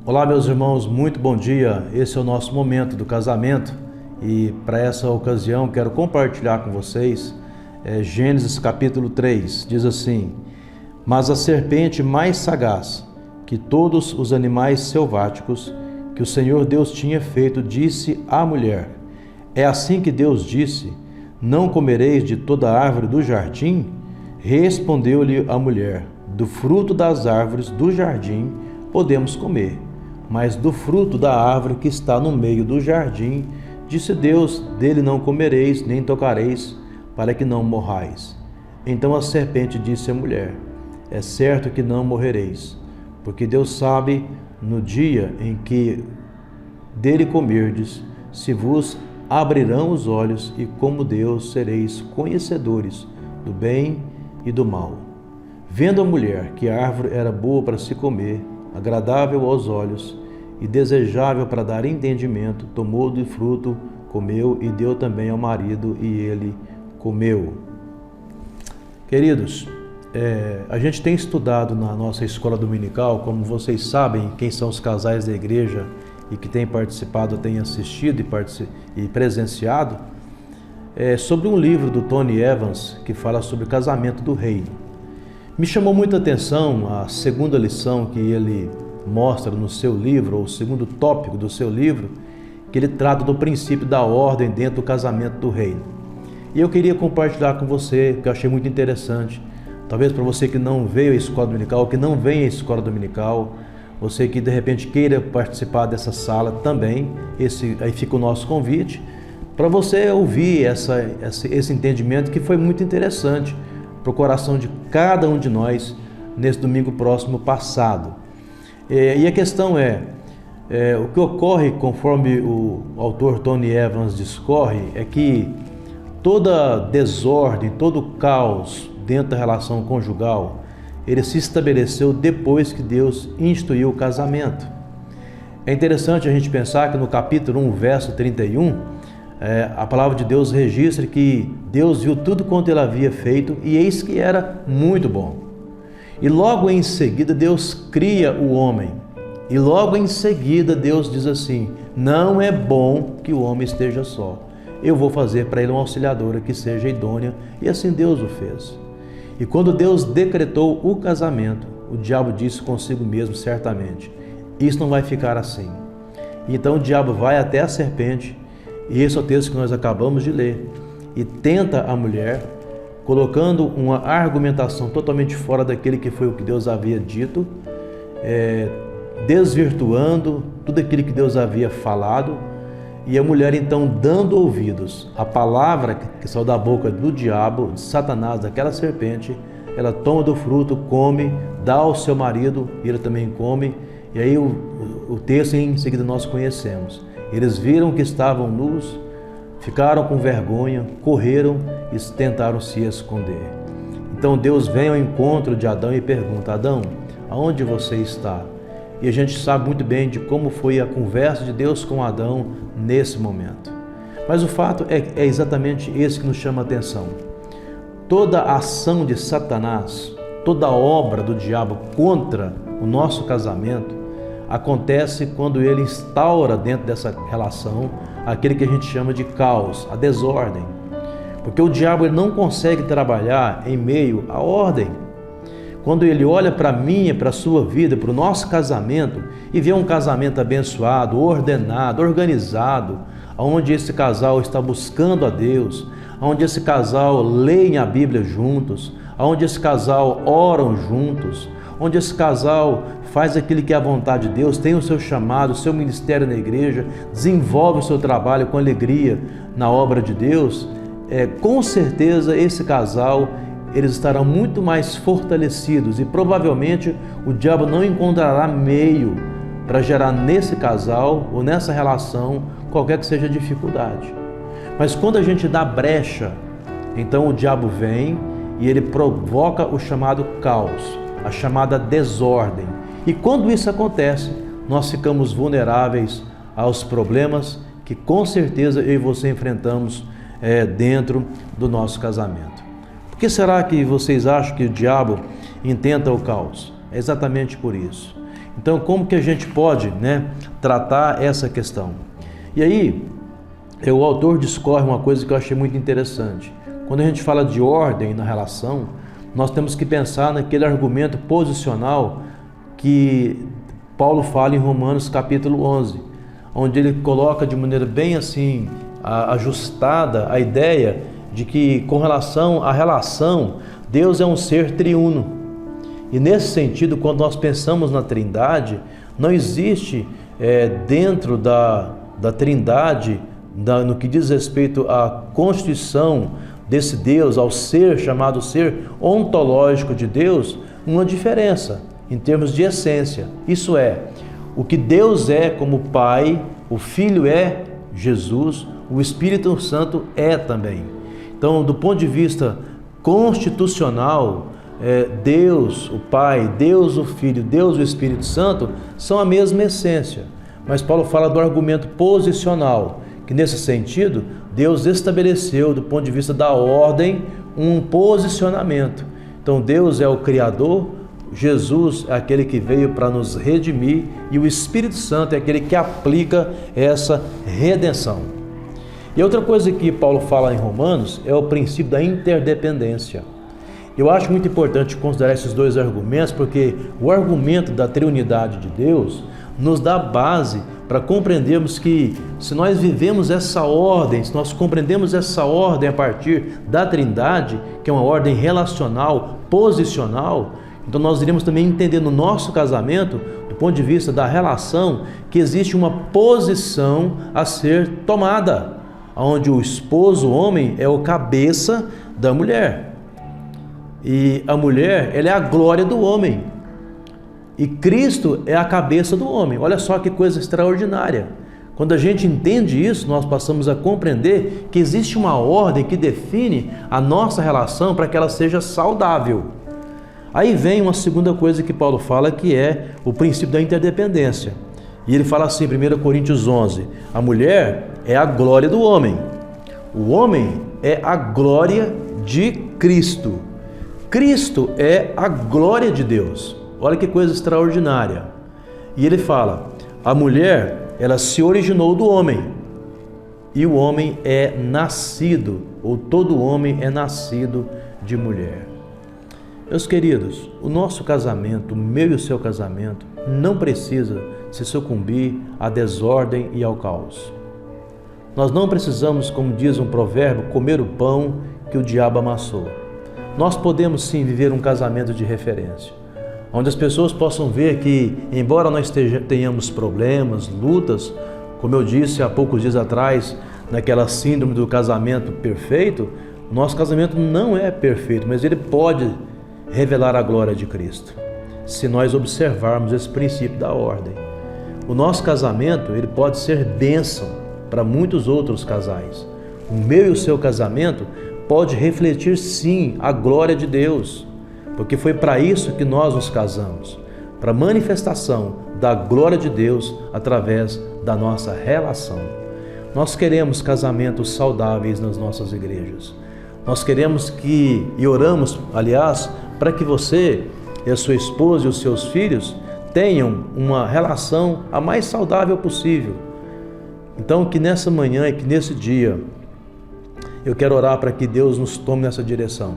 Olá, meus irmãos, muito bom dia. Esse é o nosso momento do casamento e para essa ocasião quero compartilhar com vocês Gênesis capítulo 3. Diz assim: Mas a serpente mais sagaz que todos os animais selváticos que o Senhor Deus tinha feito, disse à mulher: É assim que Deus disse: Não comereis de toda árvore do jardim? Respondeu-lhe a mulher: Do fruto das árvores do jardim podemos comer, mas do fruto da árvore que está no meio do jardim, disse Deus: Dele não comereis, nem tocareis, para que não morrais. Então a serpente disse à mulher: É certo que não morrereis, porque Deus sabe no dia em que dele comerdes, se vos abrirão os olhos, e como Deus sereis conhecedores do bem e do mal. Vendo a mulher que a árvore era boa para se comer, agradável aos olhos e desejável para dar entendimento, tomou do fruto, comeu e deu também ao marido, e ele comeu. Queridos, a gente tem estudado na nossa escola dominical, como vocês sabem, quem são os casais da igreja e que têm participado, têm assistido e presenciado, sobre um livro do Tony Evans que fala sobre o casamento do reino. Me chamou muita atenção a segunda lição que ele mostra no seu livro, ou o segundo tópico do seu livro, que ele trata do princípio da ordem dentro do casamento do reino. E eu queria compartilhar com você, que eu achei muito interessante. Talvez para você que não veio à escola dominical, que não vem à escola dominical, você que de repente queira participar dessa sala também, aí fica o nosso convite, para você ouvir esse entendimento que foi muito interessante para o coração de cada um de nós nesse domingo próximo passado. E a questão o que ocorre, conforme o autor Tony Evans discorre, é que toda desordem, todo caos dentro da relação conjugal, ele se estabeleceu depois que Deus instituiu o casamento. É interessante a gente pensar que no capítulo 1, verso 31, a palavra de Deus registra que Deus viu tudo quanto ele havia feito e eis que era muito bom. E logo em seguida Deus cria o homem. E logo em seguida Deus diz assim: Não é bom que o homem esteja só. Eu vou fazer para ele uma auxiliadora que seja idônea. E assim Deus o fez. E quando Deus decretou o casamento, o diabo disse consigo mesmo certamente: Isso não vai ficar assim. Então o diabo vai até a serpente, e esse é o texto que nós acabamos de ler, e tenta a mulher, colocando uma argumentação totalmente fora daquele que foi o que Deus havia dito, desvirtuando tudo aquilo que Deus havia falado, e a mulher então dando ouvidos à palavra que saiu da boca do diabo, de Satanás, daquela serpente, ela toma do fruto, come, dá ao seu marido, e ele também come, e aí o texto em seguida nós conhecemos. Eles viram que estavam nus, ficaram com vergonha, correram e tentaram se esconder. Então Deus vem ao encontro de Adão e pergunta: Adão, aonde você está? E a gente sabe muito bem de como foi a conversa de Deus com Adão nesse momento. Mas o fato é exatamente esse que nos chama a atenção. Toda a ação de Satanás, toda a obra do diabo contra o nosso casamento, acontece quando ele instaura dentro dessa relação aquele que a gente chama de caos, a desordem. Porque o diabo ele não consegue trabalhar em meio à ordem. Quando ele olha para mim, para a sua vida, para o nosso casamento, e vê um casamento abençoado, ordenado, organizado, onde esse casal está buscando a Deus, onde esse casal leem a Bíblia juntos, onde esse casal oram juntos, onde esse casal faz aquilo que é a vontade de Deus, tem o seu chamado, o seu ministério na igreja, desenvolve o seu trabalho com alegria na obra de Deus, com certeza esse casal, eles estarão muito mais fortalecidos, e provavelmente o diabo não encontrará meio para gerar nesse casal ou nessa relação qualquer que seja a dificuldade. Mas quando a gente dá brecha, então o diabo vem e ele provoca o chamado caos, a chamada desordem. E quando isso acontece, nós ficamos vulneráveis aos problemas que com certeza eu e você enfrentamos dentro do nosso casamento. Por que será que vocês acham que o diabo intenta o caos? É exatamente por isso. Então, como que a gente pode, tratar essa questão? E aí, o autor discorre uma coisa que eu achei muito interessante. Quando a gente fala de ordem na relação, nós temos que pensar naquele argumento posicional que Paulo fala em Romanos capítulo 11, onde ele coloca de maneira bem assim, ajustada a ideia de que com relação à relação, Deus é um ser triuno. E nesse sentido, quando nós pensamos na Trindade, não existe dentro da Trindade, no que diz respeito à constituição desse Deus, ao ser chamado ser ontológico de Deus, uma diferença em termos de essência. Isso é, o que Deus é como Pai, o Filho é Jesus, o Espírito Santo é também. Então, do ponto de vista constitucional, Deus, o Pai, Deus, o Filho, Deus, o Espírito Santo, são a mesma essência. Mas Paulo fala do argumento posicional, que nesse sentido, Deus estabeleceu, do ponto de vista da ordem, um posicionamento. Então, Deus é o Criador, Jesus é aquele que veio para nos redimir e o Espírito Santo é aquele que aplica essa redenção. E outra coisa que Paulo fala em Romanos é o princípio da interdependência. Eu acho muito importante considerar esses dois argumentos, porque o argumento da triunidade de Deus nos dá base para compreendermos que se nós vivemos essa ordem, se nós compreendemos essa ordem a partir da Trindade, que é uma ordem relacional, posicional, então nós iremos também entender no nosso casamento, do ponto de vista da relação, que existe uma posição a ser tomada, onde o esposo, o homem, é o cabeça da mulher. E a mulher, ela é a glória do homem. E Cristo é a cabeça do homem. Olha só que coisa extraordinária. Quando a gente entende isso, nós passamos a compreender que existe uma ordem que define a nossa relação para que ela seja saudável. Aí vem uma segunda coisa que Paulo fala, que é o princípio da interdependência. E ele fala assim, 1 Coríntios 11, a mulher é a glória do homem. O homem é a glória de Cristo. Cristo é a glória de Deus. Olha que coisa extraordinária. E ele fala, a mulher, ela se originou do homem. E o homem é nascido, ou todo homem é nascido de mulher. Meus queridos, o nosso casamento, o meu e o seu casamento, não precisa se sucumbir à desordem e ao caos. Nós não precisamos, como diz um provérbio, comer o pão que o diabo amassou. Nós podemos sim viver um casamento de referência, onde as pessoas possam ver que, embora nós tenhamos problemas, lutas, como eu disse há poucos dias atrás, naquela síndrome do casamento perfeito, o nosso casamento não é perfeito, mas ele pode revelar a glória de Cristo, se nós observarmos esse princípio da ordem. O nosso casamento, ele pode ser bênção para muitos outros casais. O meu e o seu casamento pode refletir sim a glória de Deus, porque foi para isso que nós nos casamos, para a manifestação da glória de Deus através da nossa relação. Nós queremos casamentos saudáveis nas nossas igrejas. Nós queremos e oramos, aliás, para que você e a sua esposa e os seus filhos tenham uma relação a mais saudável possível. Então, que nessa manhã e que nesse dia, eu quero orar para que Deus nos tome nessa direção,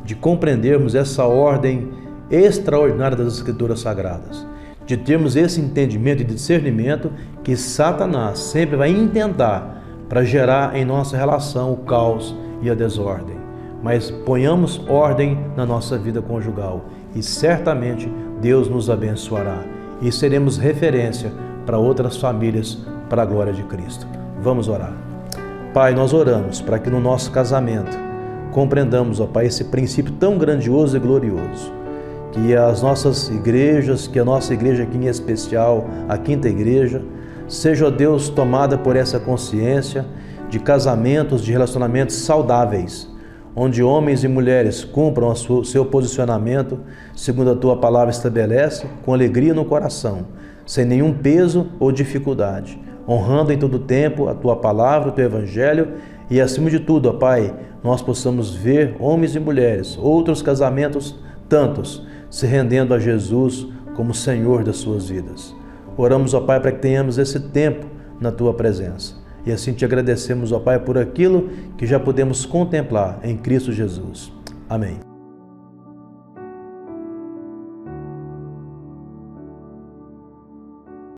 de compreendermos essa ordem extraordinária das Escrituras Sagradas, de termos esse entendimento e discernimento que Satanás sempre vai intentar para gerar em nossa relação o caos e a desordem. Mas ponhamos ordem na nossa vida conjugal e certamente Deus nos abençoará e seremos referência para outras famílias para a glória de Cristo. Vamos orar. Pai, nós oramos para que no nosso casamento compreendamos, ó Pai, esse princípio tão grandioso e glorioso, que as nossas igrejas, que a nossa igreja aqui em especial, a Quinta Igreja, seja, ó Deus, tomada por essa consciência de casamentos, de relacionamentos saudáveis, onde homens e mulheres cumpram o seu posicionamento, segundo a Tua Palavra estabelece, com alegria no coração, sem nenhum peso ou dificuldade, honrando em todo tempo a Tua Palavra, o Teu Evangelho e, acima de tudo, ó Pai, nós possamos ver homens e mulheres, outros casamentos tantos, se rendendo a Jesus como Senhor das suas vidas. Oramos, ó Pai, para que tenhamos esse tempo na Tua presença. E assim te agradecemos, ó Pai, por aquilo que já podemos contemplar em Cristo Jesus. Amém.